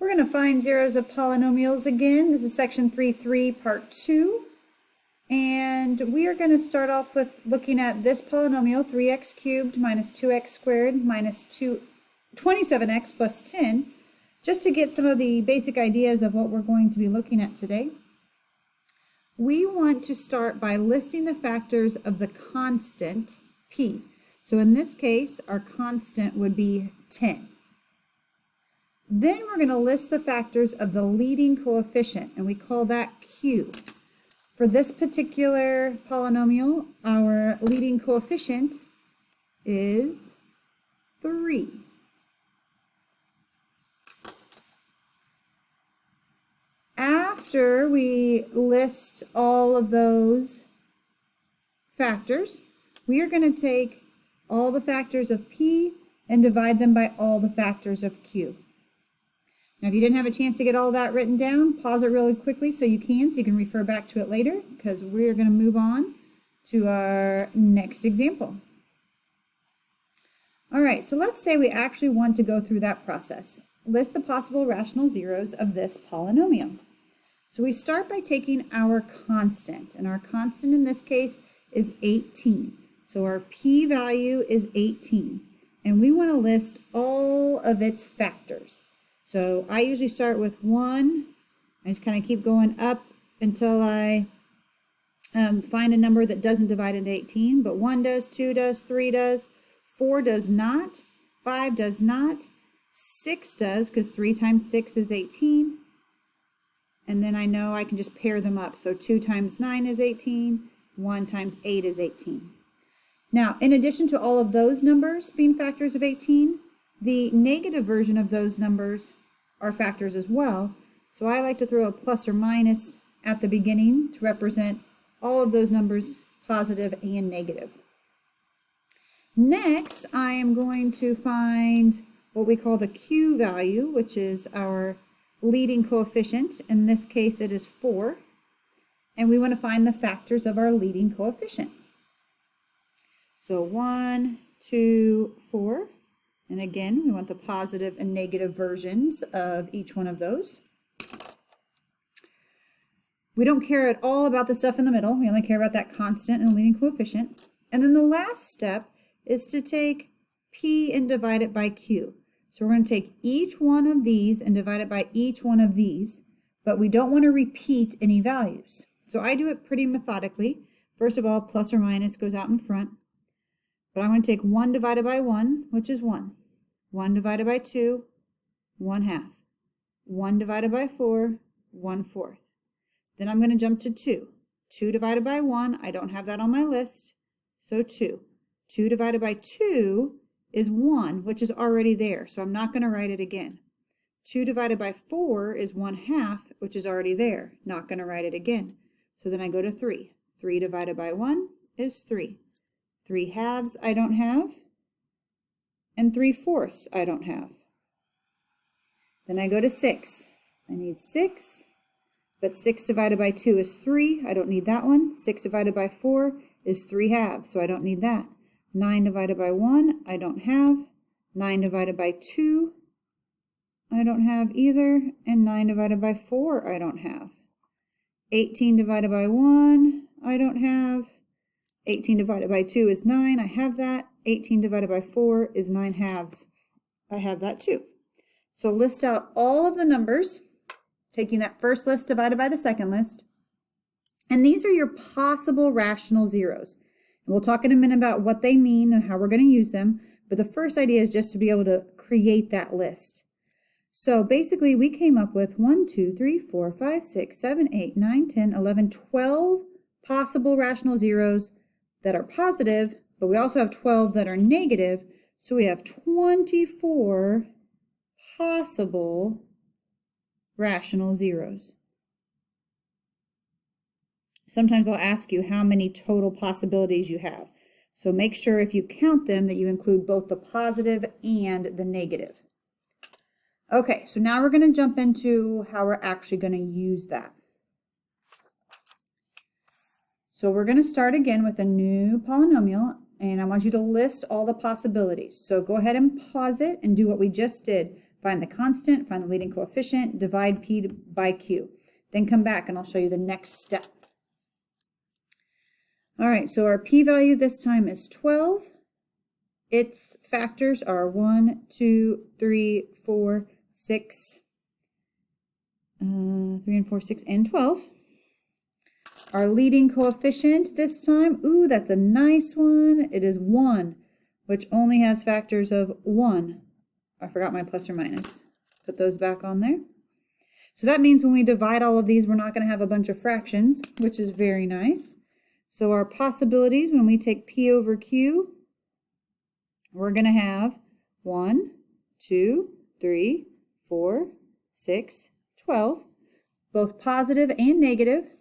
We're going to find zeros of polynomials again. This is section 3.3, part 2. And we are going to start off with looking at this polynomial, 3x cubed minus 2x squared minus 27x plus 10, just to get some of the basic ideas of what we're going to be looking at today. We want to start by listing the factors of the constant p. So in this case, our constant would be 10. Then we're going to list the factors of the leading coefficient, and we call that q. For this particular polynomial, our leading coefficient is 3. After we list all of those factors, we are going to take all the factors of p and divide them by all the factors of q. Now, if you didn't have a chance to get all that written down, pause it really quickly so you can refer back to it later, because we're going to move on to our next example. All right, so let's say we actually want to go through that process. List the possible rational zeros of this polynomial. So we start by taking our constant, and our constant in this case is 18. So our p value is 18, and we want to list all of its factors. So I usually start with 1. I just kind of keep going up until I find a number that doesn't divide into 18, but 1 does, 2 does, 3 does, 4 does not, 5 does not, 6 does, because 3 times 6 is 18. And then I know I can just pair them up. So 2 times 9 is 18, 1 times 8 is 18. Now, in addition to all of those numbers being factors of 18, the negative version of those numbers are factors as well. So I like to throw a plus or minus at the beginning to represent all of those numbers, positive and negative. Next, I am going to find what we call the q value, which is our leading coefficient. In this case, it is 4. And we want to find the factors of our leading coefficient. So 1, 2, 4. And again, we want the positive and negative versions of each one of those. We don't care at all about the stuff in the middle. We only care about that constant and the leading coefficient. And then the last step is to take p and divide it by q. So we're going to take each one of these and divide it by each one of these, but we don't want to repeat any values. So I do it pretty methodically. First of all, plus or minus goes out in front. But I'm going to take 1 divided by 1, which is 1. 1 divided by 2, 1/2. 1 divided by 4, 1/4. Then I'm going to jump to 2. 2 divided by 1, I don't have that on my list, so 2. 2 divided by 2 is 1, which is already there, so I'm not going to write it again. 2 divided by 4 is 1/2, which is already there, not going to write it again. So then I go to 3. 3 divided by 1 is 3. 3/2 I don't have, and 3/4 I don't have. Then I go to 6. I need 6, but 6 divided by 2 is 3. I don't need that one. 6 divided by 4 is 3/2, so I don't need that. 9 divided by 1, I don't have. 9 divided by 2, I don't have either. And 9 divided by 4, I don't have. 18 divided by 1, I don't have. 18 divided by 2 is 9, I have that. 18 divided by 4 is 9/2. I have that too. So list out all of the numbers, taking that first list divided by the second list. And these are your possible rational zeros. And we'll talk in a minute about what they mean and how we're going to use them. But the first idea is just to be able to create that list. So basically we came up with 1, 2, 3, 4, 5, 6, 7, 8, 9, 10, 11, 12 possible rational zeros that are positive, but we also have 12 that are negative, so we have 24 possible rational zeros. Sometimes I'll ask you how many total possibilities you have. So make sure if you count them that you include both the positive and the negative. Okay, so now we're going to jump into how we're actually going to use that. So we're going to start again with a new polynomial, and I want you to list all the possibilities. So go ahead and pause it and do what we just did. find the constant, find the leading coefficient, divide P by Q. Then come back and I'll show you the next step. All right, so our p-value this time is 12. Its factors are 1, 2, 3, 4, 6, 3 and 4, 6, and 12. Our leading coefficient this time, ooh, that's a nice one. It is 1, which only has factors of 1. I forgot my plus or minus. Put those back on there. So that means when we divide all of these, we're not going to have a bunch of fractions, which is very nice. So our possibilities, when we take P over Q, we're going to have 1, 2, 3, 4, 6, 12, both positive and negative.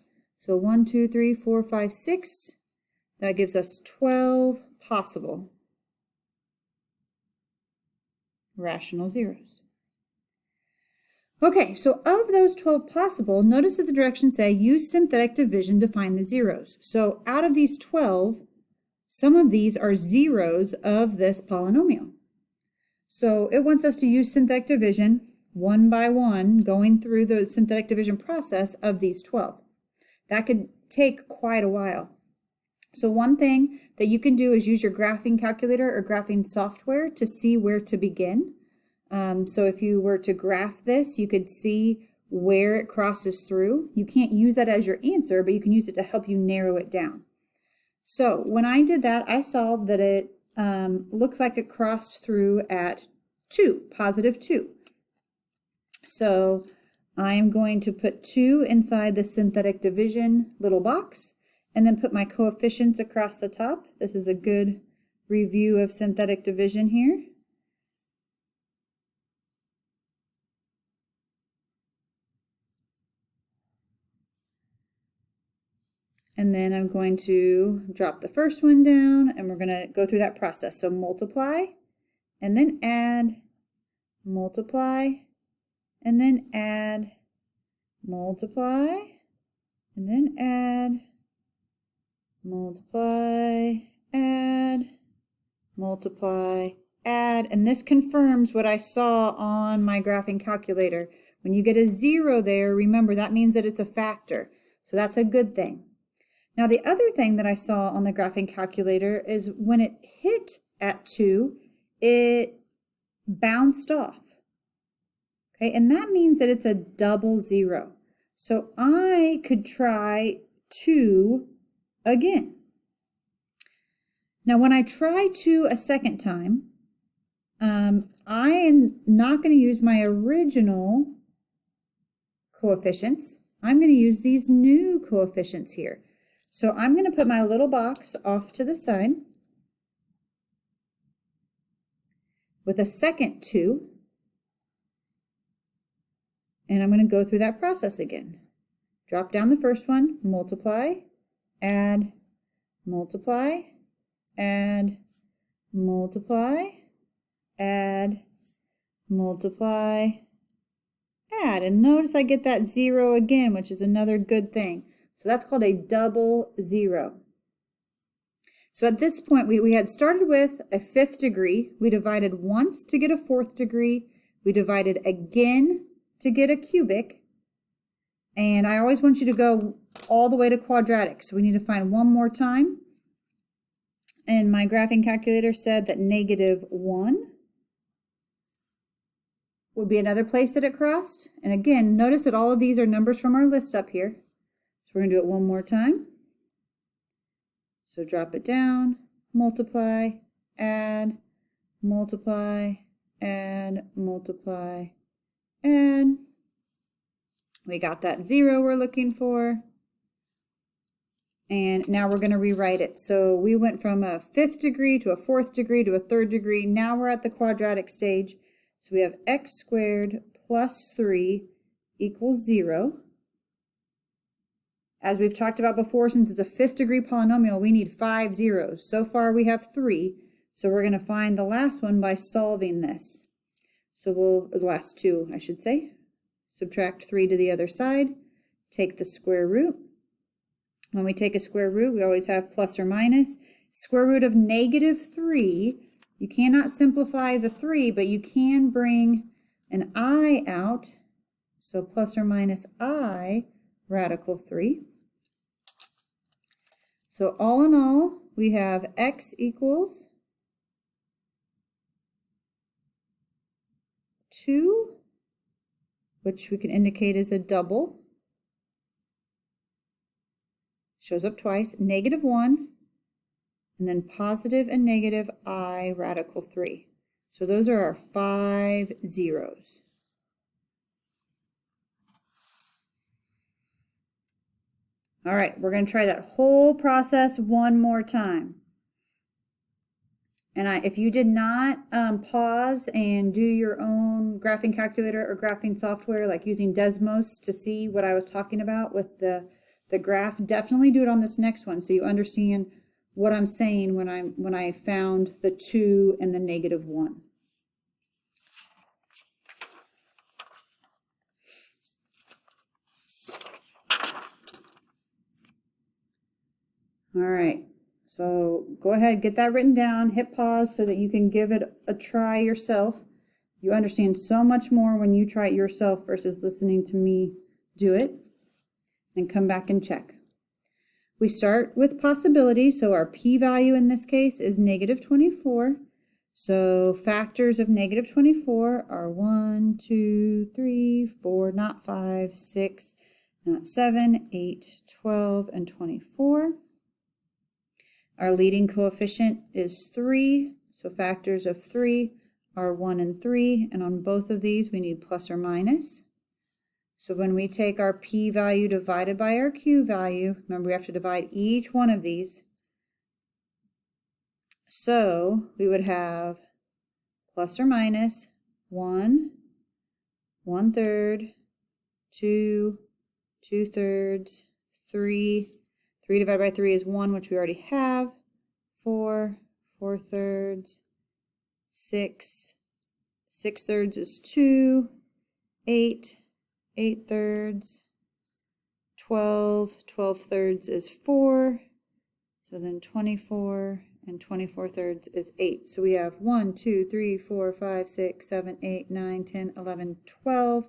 So 1, 2, 3, 4, 5, 6. That gives us 12 possible rational zeros. Okay, so of those 12 possible, notice that the directions say use synthetic division to find the zeros. So out of these 12, some of these are zeros of this polynomial. So it wants us to use synthetic division one by one, going through the synthetic division process of these 12. That could take quite a while. So one thing that you can do is use your graphing calculator or graphing software to see where to begin. So if you were to graph this, you could see where it crosses through. You can't use that as your answer, but you can use it to help you narrow it down. So when I did that, I saw that it looks like it crossed through at 2, positive 2. So I'm going to put 2 inside the synthetic division little box and then put my coefficients across the top. This is a good review of synthetic division here. And then I'm going to drop the first one down and we're going to go through that process. So multiply and then add, multiply and then add, multiply and then add, multiply, add, multiply, add. And this confirms what I saw on my graphing calculator. When you get a 0 there, remember that means that it's a factor. So that's a good thing. Now the other thing that I saw on the graphing calculator is when it hit at 2, it bounced off. Okay, and that means that it's a double 0. So I could try 2 again. Now when I try 2 a second time, I am not going to use my original coefficients. I'm going to use these new coefficients here. So I'm going to put my little box off to the side with a second 2, and I'm going to go through that process again. Drop down the first one, multiply, add, multiply, add, multiply, add, multiply, add. And notice I get that 0 again, which is another good thing. So that's called a double 0. So at this point, we had started with a 5th degree. We divided once to get a 4th degree. We divided again to get a cubic. And I always want you to go all the way to quadratic. So we need to find one more time. And my graphing calculator said that -1 would be another place that it crossed. And again, notice that all of these are numbers from our list up here. So we're going to do it one more time. So drop it down, multiply, add, multiply, add, multiply, add. We got that 0 we're looking for. And now we're going to rewrite it. So we went from a 5th degree to a 4th degree to a 3rd degree. Now we're at the quadratic stage. So we have x squared plus 3 equals 0. As we've talked about before, since it's a 5th degree polynomial, we need 5 zeros. So far we have 3, so we're going to find the last one by solving this. So the last 2, I should say. Subtract 3 to the other side, take the square root. When we take a square root, we always have plus or minus. Square root of -3, you cannot simplify the 3, but you can bring an I out, so plus or minus I radical 3. So all in all, we have x equals 2, which we can indicate as a double. Shows up twice, negative 1, and then positive and negative I radical 3. So those are our 5 zeros. All right, we're going to try that whole process one more time. And if you did not pause and do your own graphing calculator or graphing software, like using Desmos to see what I was talking about with the graph, definitely do it on this next one so you understand what I'm saying when I found the 2 and the negative 1. All right, so go ahead, get that written down, hit pause so that you can give it a try yourself. You understand so much more when you try it yourself versus listening to me do it, and come back and check. We start with possibility, so our p-value in this case is negative 24. So factors of negative 24 are 1, 2, 3, 4, not 5, 6, not 7, 8, 12, and 24. Our leading coefficient is 3, so factors of 3 are 1 and 3, and on both of these we need plus or minus. So when we take our p-value divided by our q-value, remember we have to divide each one of these. So we would have plus or minus 1, 1/3, 2, 2/3, 3. 3 divided by 3 is 1, which we already have. 4, 4/3, 6, 6/3 is 2, 8, 8/3, 12, 12/3 is 4, so then 24, and 24/3 is 8. So we have 1, 2, 3, 4, 5, 6, 7, 8, 9, 10, 11, 12,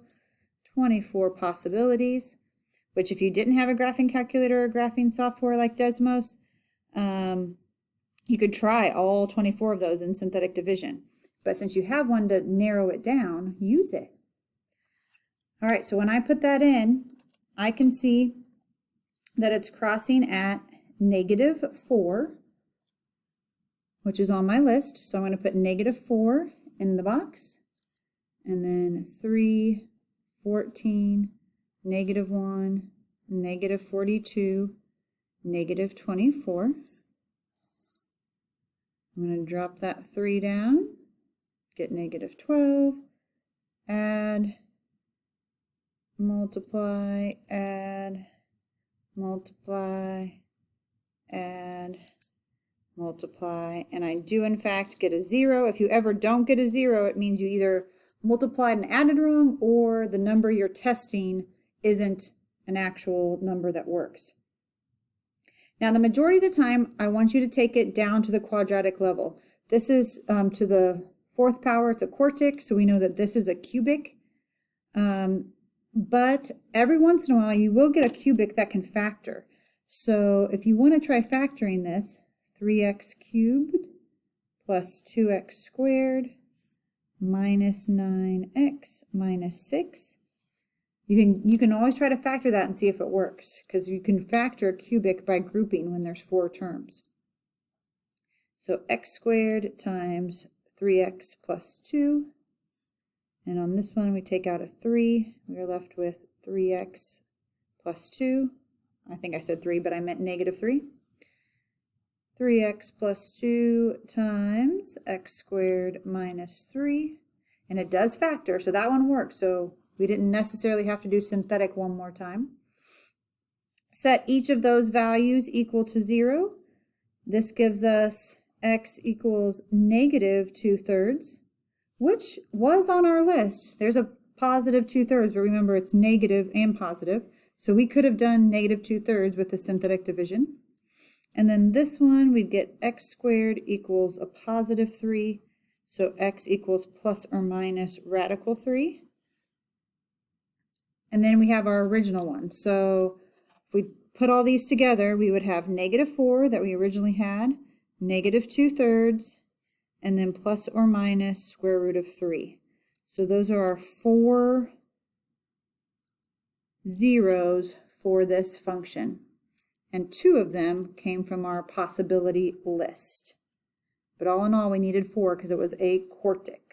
24 possibilities, which if you didn't have a graphing calculator or graphing software like Desmos, you could try all 24 of those in synthetic division. But since you have one to narrow it down, use it. All right, so when I put that in, I can see that it's crossing at negative 4, which is on my list. So I'm going to put negative 4 in the box, and then 3, 14, negative 1, negative 42, negative 24. I'm going to drop that 3 down, get negative 12, add, multiply, add, multiply, add, multiply, and I do in fact get a 0. If you ever don't get a 0, it means you either multiplied and added wrong, or the number you're testing isn't an actual number that works. Now, the majority of the time, I want you to take it down to the quadratic level. This is to the 4th power. It's a quartic, so we know that this is a cubic. But every once in a while, you will get a cubic that can factor. So if you want to try factoring this, 3x cubed plus 2x squared minus 9x minus 6. You can always try to factor that and see if it works, because you can factor a cubic by grouping when there's 4 terms. So x squared times 3x plus 2. And on this one, we take out a 3. We are left with 3x plus 2. I think I said 3, but I meant negative 3. 3x plus 2 times x squared minus 3. And it does factor, so that one works. So we didn't necessarily have to do synthetic one more time. Set each of those values equal to 0. This gives us x equals negative 2/3, which was on our list. There's a positive 2/3, but remember it's negative and positive. So we could have done negative 2/3 with the synthetic division. And then this one, we'd get x squared equals a positive 3. So x equals plus or minus radical 3. And then we have our original one. So if we put all these together, we would have -4 that we originally had, -2/3, and then plus or minus square root of 3. So those are our 4 zeros for this function. And 2 of them came from our possibility list. But all in all, we needed 4 because it was a quartic.